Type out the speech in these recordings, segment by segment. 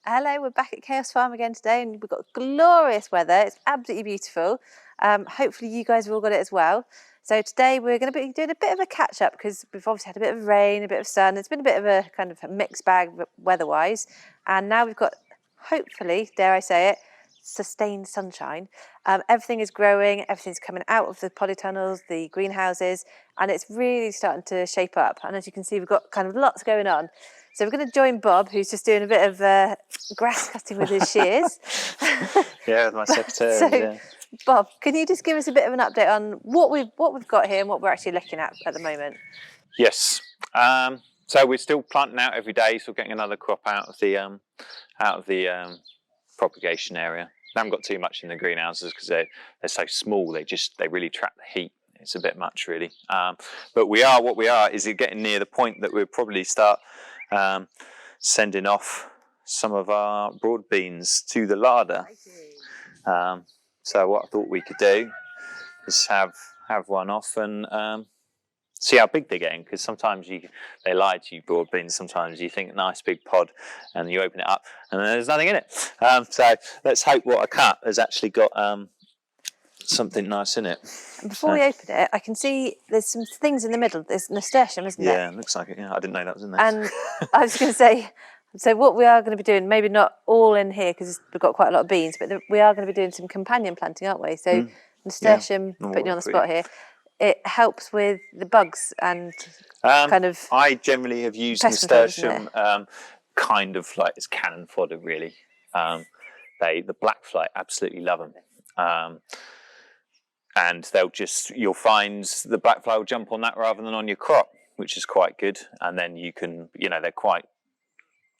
Hello, we're back at Chaos Farm again today, and we've got glorious weather. It's absolutely beautiful. Hopefully you guys have all got it as well. So today we're going to be doing a bit of a catch up because we've obviously had a bit of rain, a bit of sun. It's been a bit of a kind of a mixed bag weather-wise, and now we've got, hopefully, dare I say it, sustained sunshine. Everything is growing, everything's coming out of the polytunnels, the greenhouses, and it's really starting to shape up. And as you can see, we've got kind of lots going on. So we're going to join Bob, who's just doing a bit of grass cutting with his shears. Yeah, with my secretary. So, yeah. Bob, can you just give us a bit of an update on what we've got here and what we're actually looking at the moment? Yes. So we're still planting out every day, so we're getting another crop out of the propagation area. I haven't got too much in the greenhouses because they're so small. They really trap the heat. It's a bit much, really. But what we are is getting near the point that we'll probably start sending off some of our broad beans to the larder. So what I thought we could do is have one off and see how big they're getting, because sometimes they lie to you, broad beans. Sometimes you think nice big pod and you open it up and there's nothing in it. So let's hope what I cut has actually got something nice in it. And before we open it, I can see there's some things in the middle. There's nasturtium, isn't there? Yeah, it looks like it. Yeah, I didn't know that was in there. And I was going to say, so what we are going to be doing, maybe not all in here because we've got quite a lot of beans, but we are going to be doing some companion planting, aren't we? So nasturtium, putting you on the spot here, it helps with the bugs and kind of. I generally have used nasturtium kind of like as cannon fodder, really. The black fly absolutely love them. And you'll find the black fly will jump on that rather than on your crop, which is quite good. And then you can, they're quite,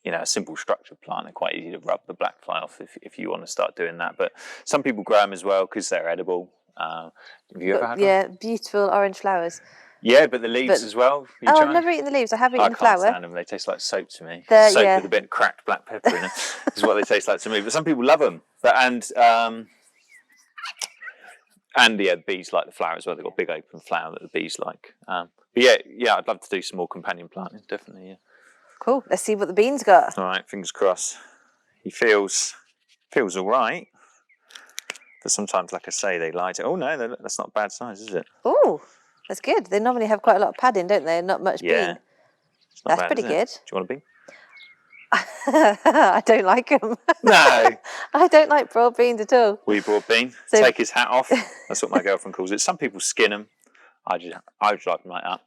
a simple structured plant. They're quite easy to rub the black fly off if you want to start doing that. But some people grow them as well because they're edible. Have you ever had one? Yeah, beautiful orange flowers. Yeah, but the leaves as well. I've never eaten the leaves. I have eaten the flower. I can't stand them. They taste like soap to me. Soap with a bit of cracked black pepper in it is what they taste like to me. But some people love them. And the bees like the flower as well. They've got a big open flower that the bees like. But yeah, I'd love to do some more companion planting, definitely, yeah. Cool, let's see what the beans got. All right, fingers crossed. He feels all right. But sometimes, like I say, they lie to... Oh, no, that's not a bad size, is it? Oh, that's good. They normally have quite a lot of padding, don't they? Not much bean. That's pretty good. Do you want a bean? I don't like them. No. I don't like broad beans at all. We broad bean. So, take his hat off. That's what my girlfriend calls it. Some people skin them. I just like them like that.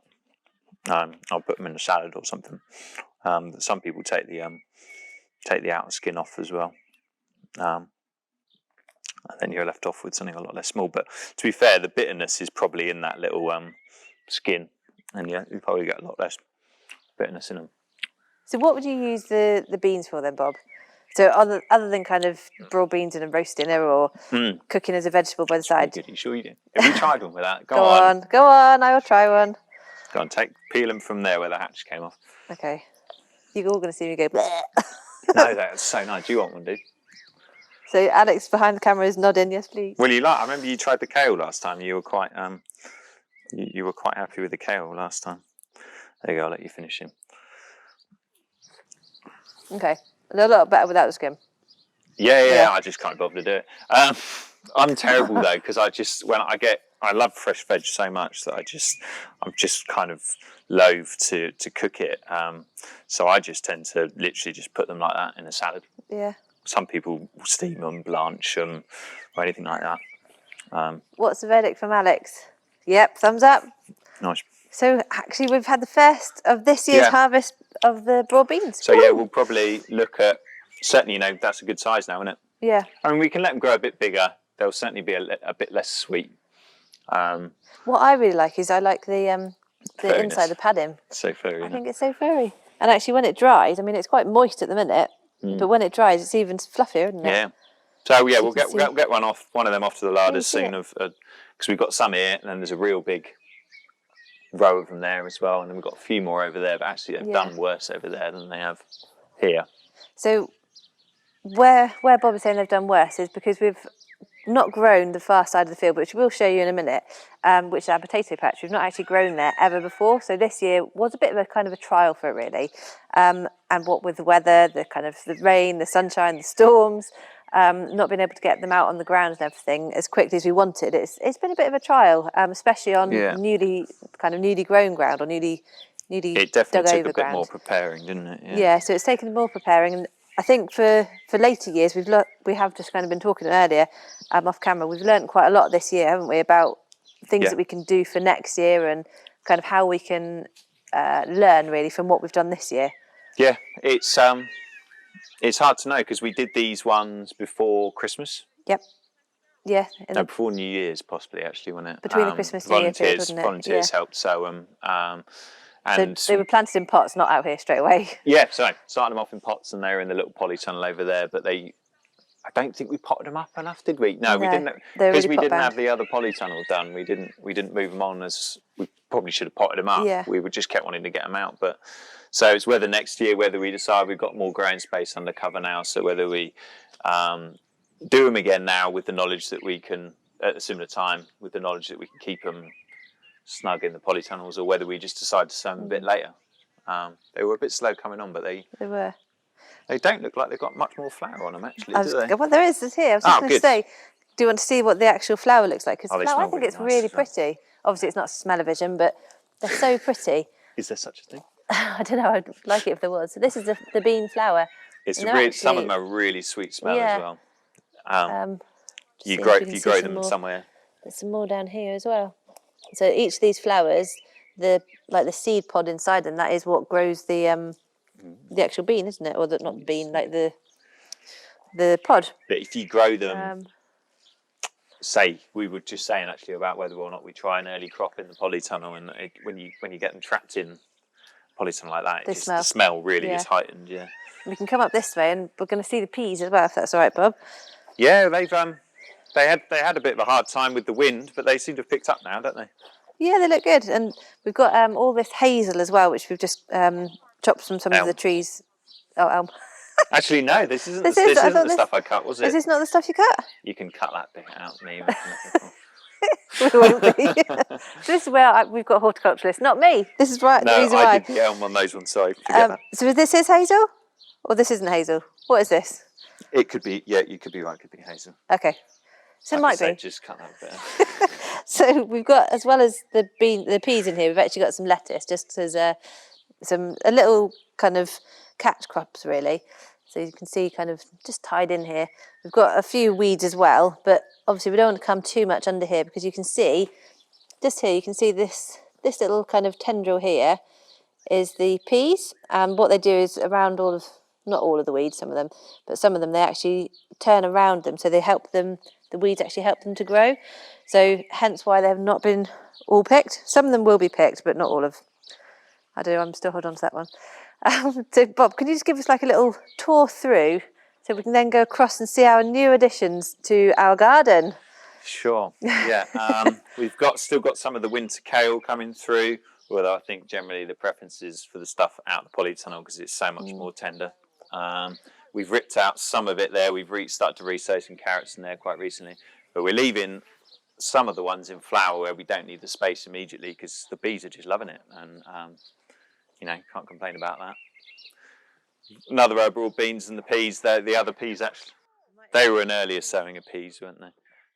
I'll put them in a salad or something. Some people take the outer skin off as well. And then you're left off with something a lot less small. But to be fair, the bitterness is probably in that little skin. And yeah, you probably get a lot less bitterness in them. So what would you use the beans for then, Bob? So other than kind of broad beans and roasting them or cooking as a vegetable by the side? You sure you do? Have you tried one with that? Go on, I will try one. Go on, peel them from there where the hatch came off. Okay. You're all going to see me go bleh. No, that's so nice. Do you want one, dude? So Alex behind the camera is nodding, yes please. Well, I remember you tried the kale last time. You were quite you were quite happy with the kale last time. There you go, I'll let you finish him. Okay, a lot better without the skin. Yeah, I just can't bother to do it. I'm terrible though, because I love fresh veg so much that I'm just kind of loath to cook it. So I just tend to literally just put them like that in a salad. Yeah. Some people steam them, blanch them, or anything like that. What's the verdict from Alex? Yep, thumbs up. Nice. So actually we've had the first of this year's harvest of the broad beans. So yeah, we'll probably look at, certainly, that's a good size now, isn't it? Yeah. I mean, we can let them grow a bit bigger. They'll certainly be a bit less sweet. What I really like is the inside, the padding. So furry. I think it's so furry. And actually when it dries, I mean, it's quite moist at the minute, but when it dries, it's even fluffier, isn't it? Yeah. So yeah, we'll get one of them off to the larder soon, because we've got some here, and then there's a real big row of them there as well, and then we've got a few more over there, but actually they've done worse over there than they have here. So where Bob is saying they've done worse is because we've not grown the far side of the field, which we'll show you in a minute, which is our potato patch. We've not actually grown there ever before. So this year was a bit of a kind of a trial for it, really. And what with the weather, the kind of the rain, the sunshine, the storms, not being able to get them out on the ground and everything as quickly as we wanted. It's been a bit of a trial, especially on newly grown ground or newly It dug definitely took over a bit ground. more preparing, didn't it? Yeah, so it's taken more preparing, and I think for later years we have just kind of been talking earlier off camera. We've learned quite a lot this year, haven't we, about things that we can do for next year and kind of how we can learn really from what we've done this year. Yeah, it's hard to know because we did these ones before Christmas. Yep. Yeah. No, before New Year's, possibly actually, wasn't it? Between the Christmas New Year period, wasn't it? Volunteers helped sow them. And so they were planted in pots, not out here straight away. Yeah, so started them off in pots, and they were in the little polytunnel over there. But I don't think we potted them up enough, did we? No, we didn't, because we didn't have the other polytunnel done. We didn't move them on as we probably should have potted them up. Yeah. We would just kept wanting to get them out. But so it's whether next year, whether we decide we've got more growing space under cover now, so whether we do them again now with the knowledge that we can at a similar time, with the knowledge that we can keep them snug in the polytunnels, or whether we just decide to sow them a bit later. They were a bit slow coming on, but they were. They don't look like they've got much more flower on them, actually, do they? Well, there is here. I was just going to say, do you want to see what the actual flower looks like? Because I think it's really pretty. Obviously, it's not smell-o-vision, but they're so pretty. Is there such a thing? I don't know. I'd like it if there was. So this is the bean flower. It's some of them are really sweet smell as well. If you grow them somewhere. There's some more down here as well. So each of these flowers, the seed pod inside them, that is what grows the actual bean, isn't it? Or not the bean, like the pod. But if you grow them, we were just saying actually about whether or not we try an early crop in the polytunnel, and when you get them trapped in polytunnel like that, the smell really is heightened. Yeah. We can come up this way, and we're going to see the peas as well, if that's all right, Bob. Yeah, they had a bit of a hard time with the wind, but they seem to have picked up now, don't they? Yeah, they look good, and we've got all this hazel as well, which we've just chopped from some of the trees. Oh, elm. Actually, no, this isn't the stuff I cut, was it? Is this not the stuff you cut? You can cut that bit out, me. We won't be. So this is where we've got horticulturalists, not me. This is right. No, the reason why. I did the elm on those ones, sorry. Forget that. So this is hazel, or this isn't hazel? What is this? It could be. Yeah, you could be right. It could be hazel. Okay. So it might be. Just cut that bit. So we've got, as well as the peas in here, we've actually got some lettuce, just as a little kind of catch crops, really. So you can see kind of just tied in here. We've got a few weeds as well, but obviously we don't want to come too much under here, because you can see, just here, you can see this little kind of tendril here is the peas. And what they do is around not all of the weeds, some of them, but some of them, they actually turn around them, so they help them, the weeds actually help them to grow. So hence why they have not been all picked. Some of them will be picked, but not all of. I'm still holding on to that one. So Bob, can you just give us like a little tour through, so we can then go across and see our new additions to our garden? Sure. Yeah. We've still got some of the winter kale coming through, although I think generally the preference is for the stuff out the polytunnel because it's so much more tender. We've ripped out some of it there. We've started to resow some carrots in there quite recently, but we're leaving some of the ones in flower where we don't need the space immediately because the bees are just loving it, and can't complain about that. Another row of broad beans and the peas. The other peas actually, they were an earlier sowing of peas, weren't they?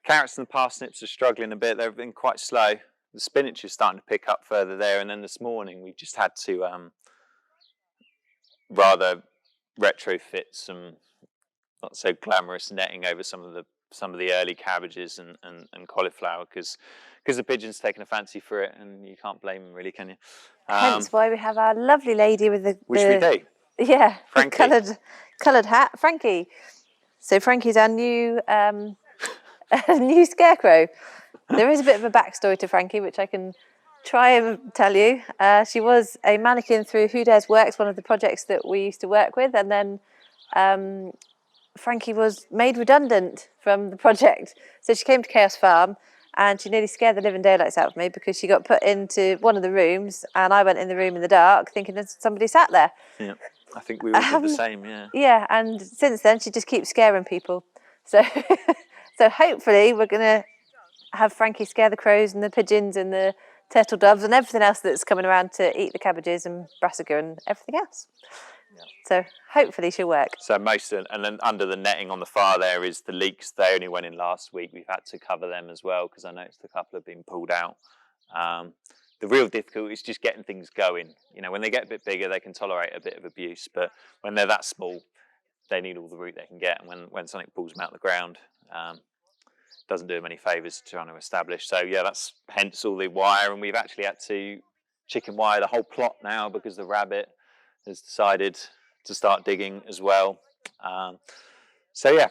Carrots and the parsnips are struggling a bit. They've been quite slow. The spinach is starting to pick up further there, and then this morning we just had to rather retrofit some not so glamorous netting over some of the early cabbages and cauliflower because the pigeons taken a fancy for it, and you can't blame them really, can you? Hence why we have our lovely lady with which we do. Yeah, Frankie. coloured hat, Frankie. So Frankie's our new new scarecrow. There is a bit of a backstory to Frankie, which I can try and tell you. She was a mannequin through Who Dares Works, one of the projects that we used to work with, and then Frankie was made redundant from the project. So she came to Chaos Farm, and she nearly scared the living daylights out of me because she got put into one of the rooms, and I went in the room in the dark thinking that somebody sat there. Yeah, I think we all did the same, yeah. Yeah, and since then she just keeps scaring people. So So hopefully we're going to have Frankie scare the crows and the pigeons and the turtle doves and everything else that's coming around to eat the cabbages and brassica and everything else. Yeah. So hopefully she'll work. So and then under the netting on the far there is the leeks. They only went in last week. We've had to cover them as well because I noticed a couple have been pulled out. The real difficulty is just getting things going. You know, when they get a bit bigger, they can tolerate a bit of abuse, but when they're that small, they need all the root they can get. And when something pulls them out of the ground, doesn't do them any favours trying to establish. So yeah, that's hence all the wire, and we've actually had to chicken wire the whole plot now because the rabbit has decided to start digging as well. So yeah,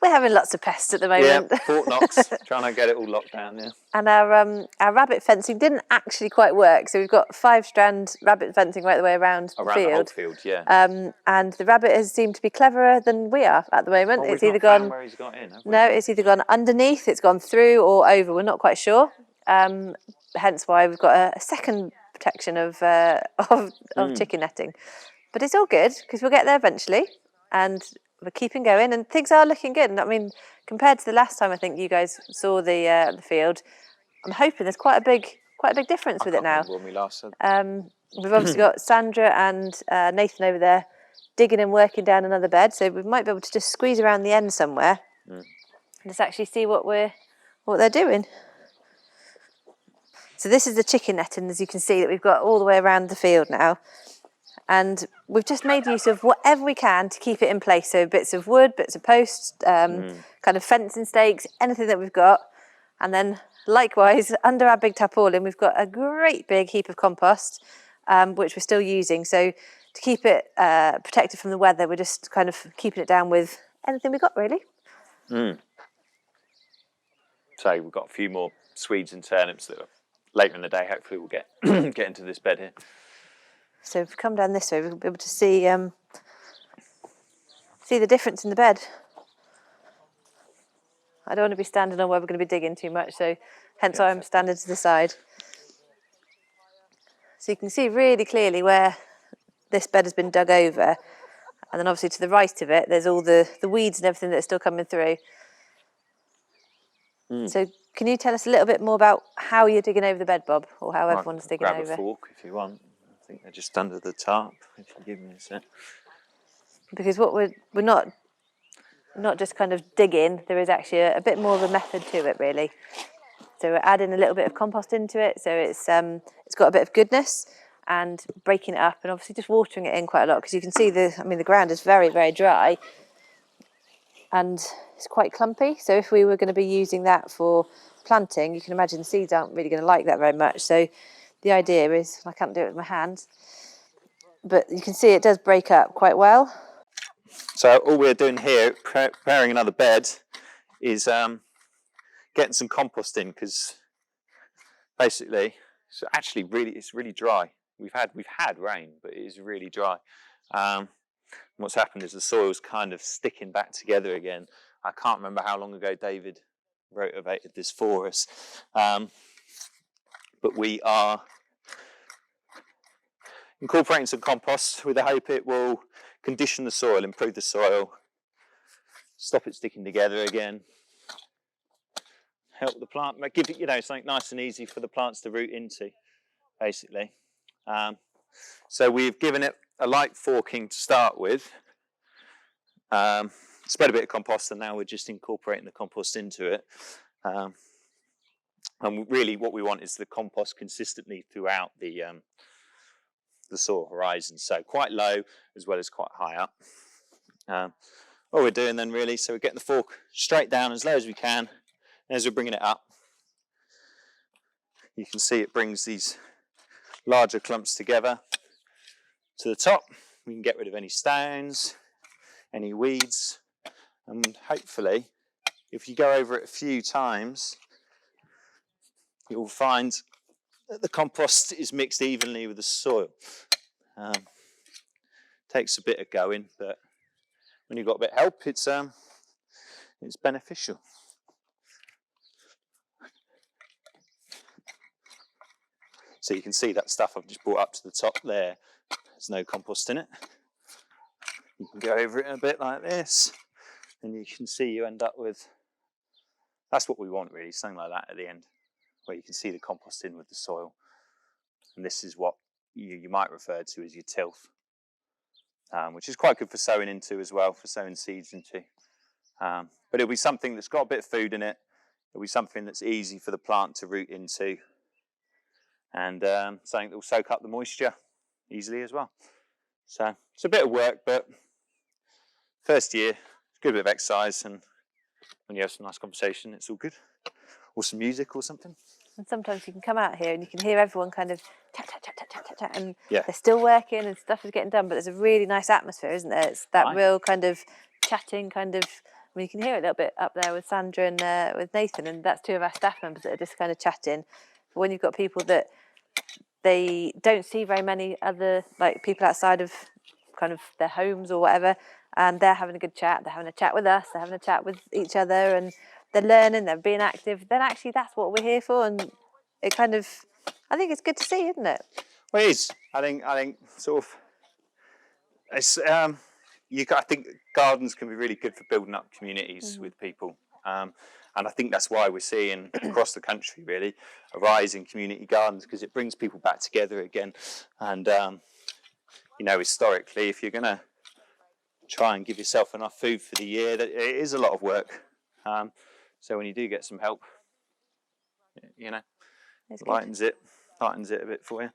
we're having lots of pests at the moment. Yeah, Fort Knox, trying to get it all locked down. Yeah. And our rabbit fencing didn't actually quite work. So we've got 5-strand rabbit fencing right the way around the field. The whole field, yeah. And the rabbit has seemed to be cleverer than we are at the moment. It's either gone where he's got in. No, it's either gone underneath, it's gone through or over. We're not quite sure. Hence why we've got a second protection of chicken netting. But it's all good because we'll get there eventually, and we're keeping going, and things are looking good. And I mean, compared to the last time I think you guys saw the field, I'm hoping there's quite a big difference with it now. When we last said. We've obviously got Sandra and Nathan over there digging and working down another bed, so we might be able to just squeeze around the end somewhere and just actually see what they're doing. So this is the chicken netting, as you can see, that we've got all the way around the field now. And we've just made use of whatever we can to keep it in place. So bits of wood, bits of posts, kind of fencing stakes, anything that we've got. And then likewise, under our big tarpaulin, we've got a great big heap of compost, which we're still using. So to keep it protected from the weather, we're just kind of keeping it down with anything we've got, really. So we've got a few more Swedes and turnips that are later in the day. Hopefully we'll get get into this bed here. So if we come down this way, we'll be able to see the difference in the bed. I don't want to be standing on where we're going to be digging too much, so hence why I'm standing to the side. So you can see really clearly where this bed has been dug over, and then obviously to the right of it, there's all the weeds and everything that's still coming through. So can you tell us a little bit more about how you're digging over the bed, Bob, or how everyone's digging over? Grab a fork if you want. I think they're just under the tarp, if you give me a sec. Because what we're not just kind of digging, there is actually a bit more of a method to it, really. So we're adding a little bit of compost into it, so it's got a bit of goodness, and breaking it up, and obviously just watering it in quite a lot, because you can see the ground is very, very dry, and it's quite clumpy. So if we were going to be using that for planting, you can imagine the seeds aren't really going to like that very much. So the idea is, I can't do it with my hands, but you can see it does break up quite well. So all we're doing here, preparing another bed, is getting some compost in, because basically it's really dry. We've had rain, but it is really dry. What's happened is the soil's kind of sticking back together again. I can't remember how long ago David rotivated this for us, but we are incorporating some compost with the hope it will condition the soil, improve the soil, stop it sticking together again, help the plant, give it something nice and easy for the plants to root into, basically. So we've given it a light forking to start with, spread a bit of compost, and now we're just incorporating the compost into it. And really what we want is the compost consistently throughout the soil horizon, so quite low as well as quite high up. What we're doing then really, so we're getting the fork straight down as low as we can, and as we're bringing it up, you can see it brings these larger clumps together to the top. We can get rid of any stones, any weeds, and hopefully if you go over it a few times, you'll find that the compost is mixed evenly with the soil. Takes a bit of going, but when you've got a bit of help, it's beneficial. So you can see that stuff I've just brought up to the top there, there's no compost in it. You can go over it a bit like this, And you can see you end up with, that's what we want really, something like that at the end, where you can see the compost in with the soil. And this is what you might refer to as your tilth, which is quite good for sowing into as well, for sowing seeds into. But it'll be something that's got a bit of food in it. It'll be something that's easy for the plant to root into, and something that will soak up the moisture easily as well. So it's a bit of work, but first year, good bit of exercise, and when you have some nice conversation, it's all good. Or some music or something. And sometimes you can come out here and you can hear everyone kind of chat, and Yeah. they're still working and stuff is getting done, but there's a really nice atmosphere, isn't there? It's that real kind of chatting kind of, I mean, you can hear it a little bit up there with Sandra and with Nathan, and that's two of our staff members that are just kind of chatting. But when you've got people that they don't see very many other like people outside of kind of their homes or whatever, and they're having a good chat, they're having a chat with us, they're having a chat with each other, and they're learning, they're being active, then actually that's what we're here for. And it kind of, I think it's good to see, isn't it? Well, it is. I think sort of, it's I think gardens can be really good for building up communities with people, and I think that's why we're seeing across the country really a rise in community gardens, because it brings people back together again. And you know, historically, if you're going to try and give yourself enough food for the year, that it is a lot of work. So when you do get some help, you know, lightens it a bit for you.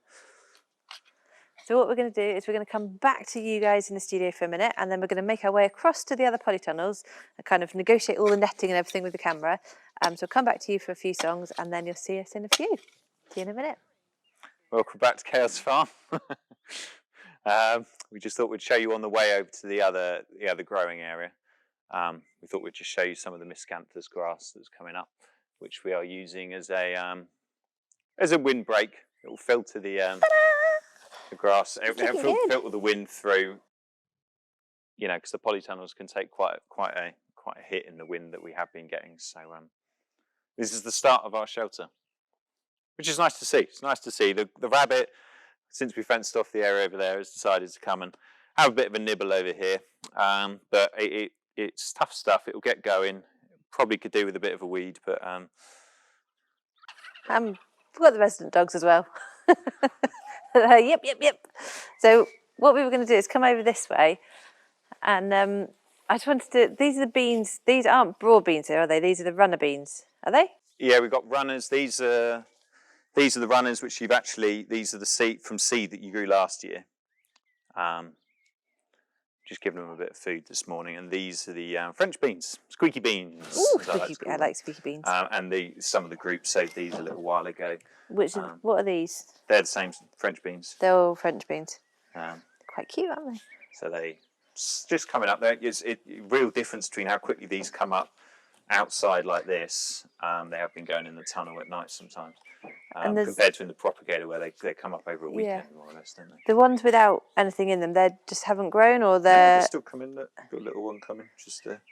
So what we're going to do is we're going to come back to you guys in the studio for a minute, and then we're going to make our way across to the other polytunnels and kind of negotiate all the netting and everything with the camera. So we'll come back to you for a few songs, and then you'll see us in a few. See you in a minute. Welcome back to Chaos Farm. We just thought we'd show you on the way over to the other growing area. We thought we'd just show you some of the miscanthus grass that's coming up, which we are using as a windbreak. It will filter the grass. It will filter the wind through. You know, because the polytunnels can take quite a hit in the wind that we have been getting. So this is the start of our shelter, which is nice to see. It's nice to see the rabbit. Since we fenced off the area over there, has decided to come and have a bit of a nibble over here. But it's tough stuff. It'll get going. Probably could do with a bit of a weed, but we've got the resident dogs as well. Yep. So what we were going to do is come over this way, and I just wanted to. These are the beans. These aren't broad beans here, are they? These are the runner beans. Are they? Yeah, we've got runners. These are the runners which you've actually. These are the seed that you grew last year. Just giving them a bit of food this morning, and these are the French beans, squeaky beans. Ooh, I like squeaky beans. And some of the groups sowed these a little while ago. What are these? They're the same French beans. They're all French beans. They're quite cute, aren't they? So they just coming up there. It's a real difference between how quickly these come up outside like this. They have been going in the tunnel at night sometimes. Compared to in the propagator where they come up over a weekend more or less, don't they? The ones without anything in them, they just haven't grown, or they're still coming. Look, got a little one coming just there.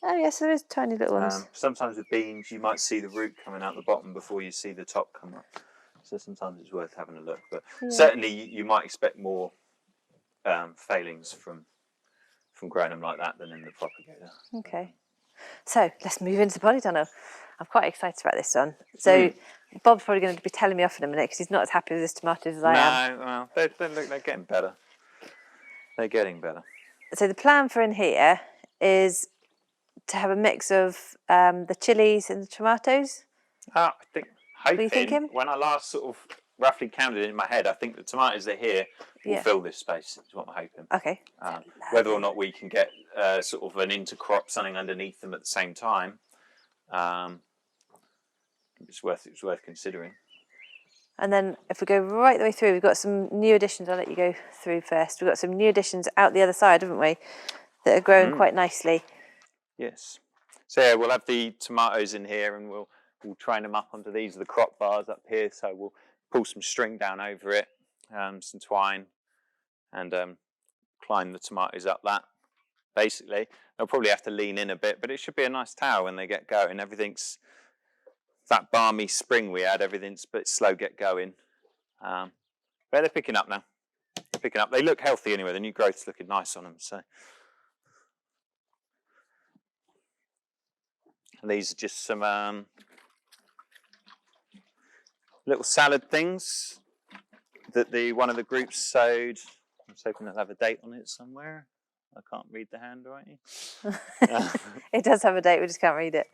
Oh yes, there is tiny little ones. Sometimes with beans, you might see the root coming out the bottom before you see the top come up. So sometimes it's worth having a look. But certainly, you might expect more failings from growing them like that than in the propagator. Okay. So let's move into the polytunnel. I'm quite excited about this one. So Bob's probably going to be telling me off in a minute because he's not as happy with his tomatoes as I am. No, well, they're getting better. They're getting better. So the plan for in here is to have a mix of the chilies and the tomatoes. I think, What are you thinking? When I last sort of roughly counted it in my head, I think the tomatoes that are here will fill this space, is what I'm hoping. Okay. Whether or not we can get sort of an intercrop, something underneath them at the same time, it's worth considering. And then if we go right the way through, we've got some new additions. I'll let you go through first. We've got some new additions out the other side, haven't we, that are growing quite nicely. Yes. So yeah, we'll have the tomatoes in here, and we'll train them up onto these are the crop bars up here. So we'll pull some string down over it, some twine, and climb the tomatoes up that. Basically, they'll probably have to lean in a bit, but it should be a nice tower when they get going. Everything's that balmy spring we had. Everything's a bit slow get going, but they're picking up now. They're picking up. They look healthy anyway. The new growth's looking nice on them. So And these are just some little salad things that one of the groups sowed. I'm just hoping they'll have a date on it somewhere. I can't read the handwriting. It does have a date, we just can't read it.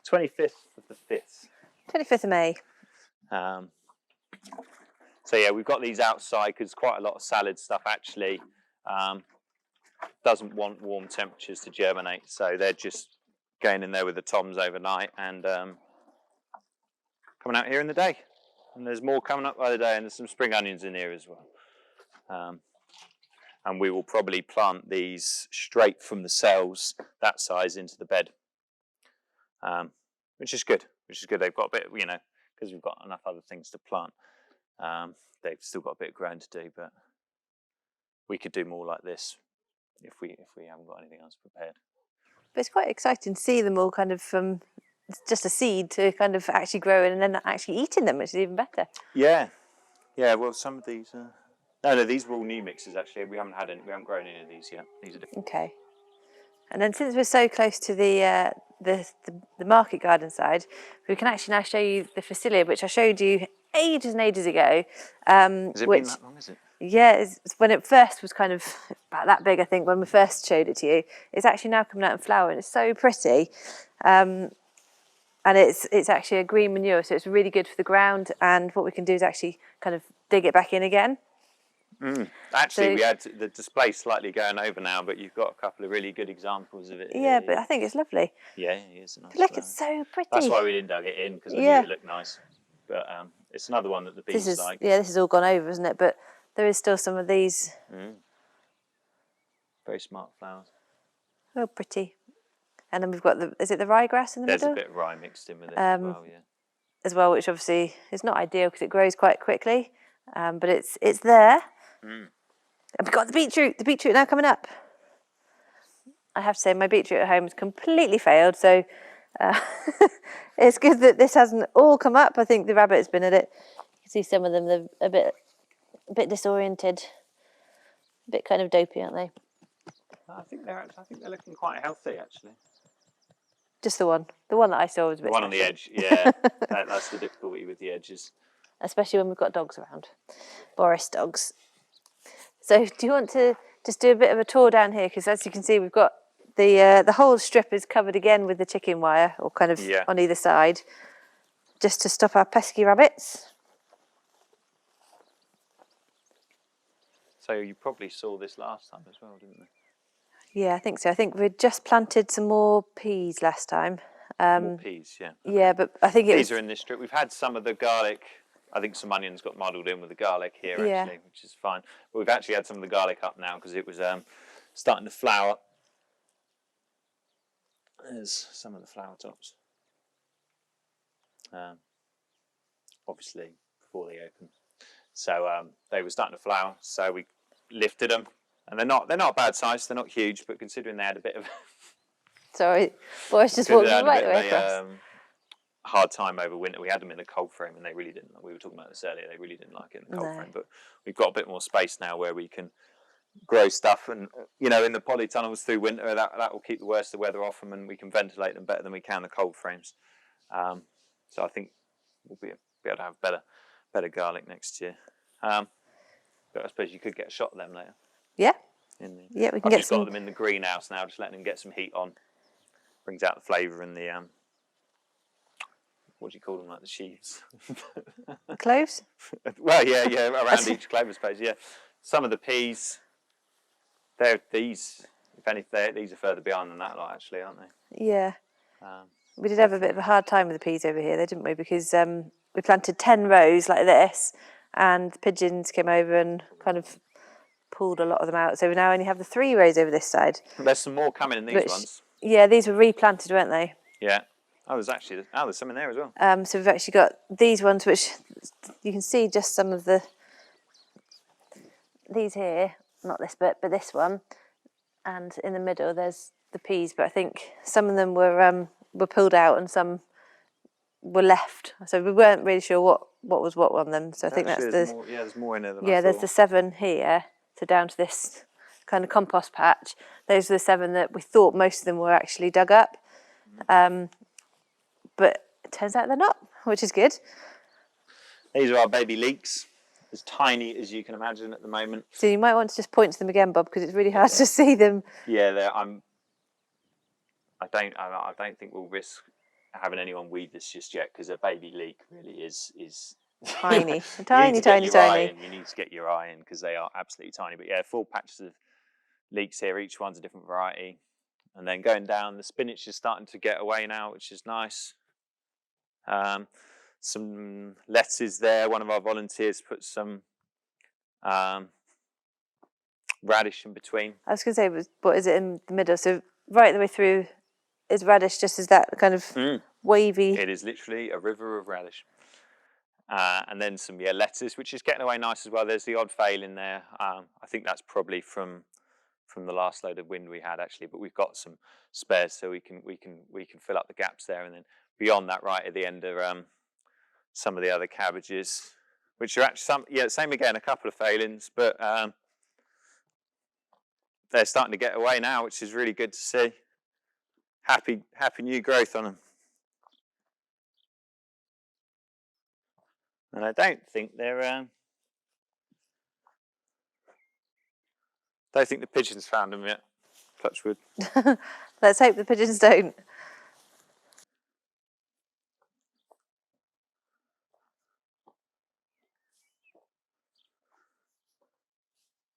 25th of the 5th. 25th of May. So yeah, we've got these outside because quite a lot of salad stuff actually doesn't want warm temperatures to germinate. So they're just going in there with the toms overnight and coming out here in the day. And there's more coming up by the day, and there's some spring onions in here as well. And we will probably plant these straight from the cells, that size, into the bed, which is good. They've got a bit, because we've got enough other things to plant. They've still got a bit of growing to do, but we could do more like this if we haven't got anything else prepared. But it's quite exciting to see them all kind of from just a seed to kind of actually growing and then actually eating them, which is even better. Yeah. Well, some of these. No, these were all new mixes actually. We haven't grown any of these yet. These are different. Okay. And then since we're so close to the market garden side, we can actually now show you the Facilia, which I showed you ages and ages ago. Has it been that long, is it? Yeah, it's when it first was kind of about that big, I think, when we first showed it to you. It's actually now coming out in flower, and it's so pretty. And it's actually a green manure, so it's really good for the ground. And what we can do is actually kind of dig it back in again. Actually, we had the display slightly going over now, but you've got a couple of really good examples of it. Yeah, but I think it's lovely. Yeah, it is a nice. Look, it's so pretty. That's why we didn't dug it in, because I knew it looked nice. But it's another one that the bees like. Yeah, this is all gone over, isn't it? But there is still some of these. Very smart flowers. Oh, pretty. And then we've got is it the ryegrass in the middle? There's a bit of rye mixed in with it as well, yeah. As well, which obviously is not ideal because it grows quite quickly, but it's there. And we've got the beetroot now coming up. I have to say my beetroot at home has completely failed, so it's good that this hasn't all come up. I think the rabbit's been at it. You can see some of them, they're a bit disoriented, a bit kind of dopey, aren't they? I think they're looking quite healthy actually. Just the one that I saw was a bit. The one on the edge, yeah. That's the difficulty with the edges. Especially when we've got dogs around, Boris dogs. So do you want to just do a bit of a tour down here? Because as you can see, we've got the whole strip is covered again with the chicken wire, or kind of on either side, just to stop our pesky rabbits. So you probably saw this last time as well, didn't you? Yeah, I think so. I think we'd just planted some more peas last time. More peas, yeah. Yeah, but I think peas are in this strip. We've had some of the garlic. I think some onions got muddled in with the garlic here, actually, which is fine. But we've actually had some of the garlic up now because it was starting to flower. There's some of the flower tops. Obviously, before they open. So they were starting to flower, so we lifted them. And they're not a bad size, they're not huge, but considering they had a bit of... Sorry, Boris just walked right away across. Hard time over winter. We had them in the cold frame and they really didn't. We were talking about this earlier. They really didn't like it in the cold frame. But we've got a bit more space now where we can grow stuff, and in the polytunnels through winter, that will keep the worst of the weather off them, and we can ventilate them better than we can the cold frames. So I think we'll be able to have better garlic next year. But I suppose you could get a shot of them later. Yeah. We can I've get just got them in the greenhouse now, just letting them get some heat on. Brings out the flavour and the what do you call them, like the sheaves? Cloves? Well, yeah, around each clove, I suppose, yeah. Some of the peas, these are further behind than that lot, actually, aren't they? Yeah. We did have a bit of a hard time with the peas over here, though, didn't we? Because we planted 10 rows like this, and the pigeons came over and kind of pulled a lot of them out. So we now only have the 3 rows over this side. There's some more coming in these ones. Yeah, these were replanted, weren't they? Yeah. Oh, there's some in there as well. So we've actually got these ones, which you can see just some of these here, not this bit, but this one. And in the middle, there's the peas, but I think some of them were pulled out and some were left. So we weren't really sure what was what on them. So I think there's more in there than there's the 7 here, so down to this kind of compost patch. Those are the 7 that we thought most of them were actually dug up. but it turns out they're not, which is good. These are our baby leeks, as tiny as you can imagine at the moment. So you might want to just point to them again, Bob, because it's really hard to see them. Yeah, I don't think we'll risk having anyone weed this just yet, because a baby leek really is Tiny, you tiny, need to tiny, get your eye tiny. in. You need to get your eye in because they are absolutely tiny. But yeah, 4 patches of leeks here. Each one's a different variety. And then going down, the spinach is starting to get away now, which is nice. Some lettuces there. One of our volunteers put some radish in between. I was going to say, what is it in the middle? So right the way through is radish, just as that kind of wavy. It is literally a river of radish. And then some lettuce, which is getting away nice as well. There's the odd fail in there. I think that's probably from the last load of wind we had actually, but we've got some spares, so we can fill up the gaps there. And then beyond that, right at the end are some of the other cabbages, which are actually same again, a couple of failings, but they're starting to get away now, which is really good to see. Happy new growth on them. And I don't think the pigeons found them yet. Touch wood. Let's hope the pigeons don't.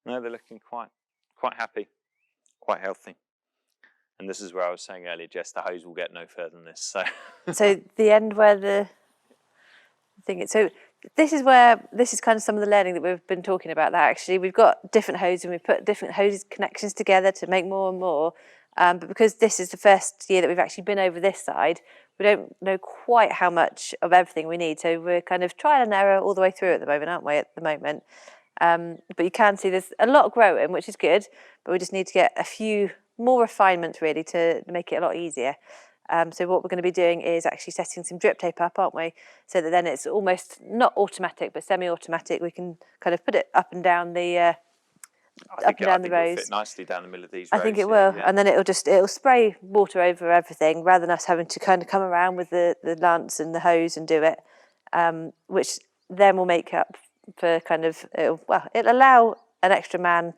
No, they're looking quite happy, quite healthy. And this is where I was saying earlier, Jess, the hose will get no further than this. So the end where the thing is. So this is kind of some of the learning that we've been talking about. That actually we've got different hoses and we've put different hose connections together to make more and more. But because this is the first year that we've actually been over this side, we don't know quite how much of everything we need. So we're kind of trial and error all the way through at the moment, aren't we? At the moment. But you can see there's a lot growing, which is good, but we just need to get a few more refinements really to make it a lot easier. So what we're going to be doing is actually setting some drip tape up, aren't we? So that then it's almost not automatic, but semi-automatic. We can kind of put it up and down the rows. It'll fit nicely down the middle of these rows. I think it will, and then it'll spray water over everything rather than us having to kind of come around with the lance and the hose and do it, which then will make up for kind of it'll allow an extra man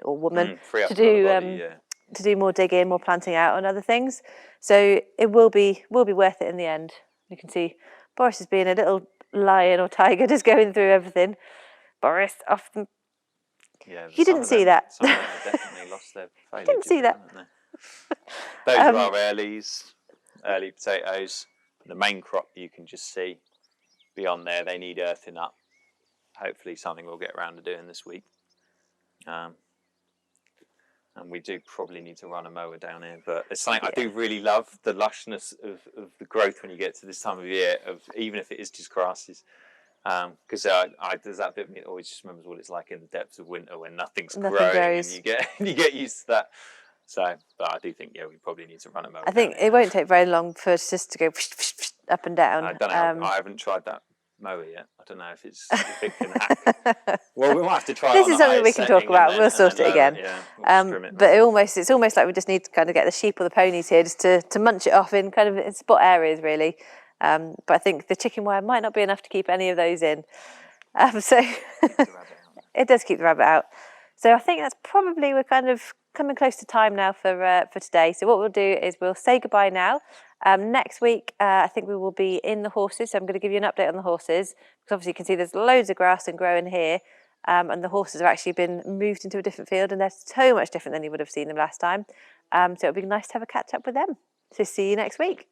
or woman to do more digging, more planting out and other things. So it will be worth it in the end. You can see Boris is being a little lion or tiger, just going through everything. Boris, off the... Yeah, you didn't see that. Some of them have definitely lost their foliage. Didn't see that. Those are our early potatoes. The main crop you can just see beyond there. They need earthing up. Hopefully something we'll get around to doing this week. And we do probably need to run a mower down here, but it's something I do really love, the lushness of the growth when you get to this time of year, even if it is just grasses. Because there's that bit of me that always just remembers what it's like in the depths of winter when nothing's growing and you get used to that. So, but I do think we probably need to run a mower. I think it won't take very long for us just to go up and down. I don't know. I haven't tried that mower yet. I don't know if it can hack. Well, we might have to try. This is something we can talk about. We'll sort it again. But it's almost like we just need to kind of get the sheep or the ponies here just to munch it off in kind of in spot areas really. But I think the chicken wire might not be enough to keep any of those in. So it does keep the rabbit out. So I think that's probably, we're kind of coming close to time now for today. So what we'll do is we'll say goodbye now. Next week, I think we will be in the horses. So I'm going to give you an update on the horses. Because obviously you can see there's loads of grass and growing here. And the horses have actually been moved into a different field and they're so much different than you would have seen them last time. So it'll be nice to have a catch up with them. So see you next week.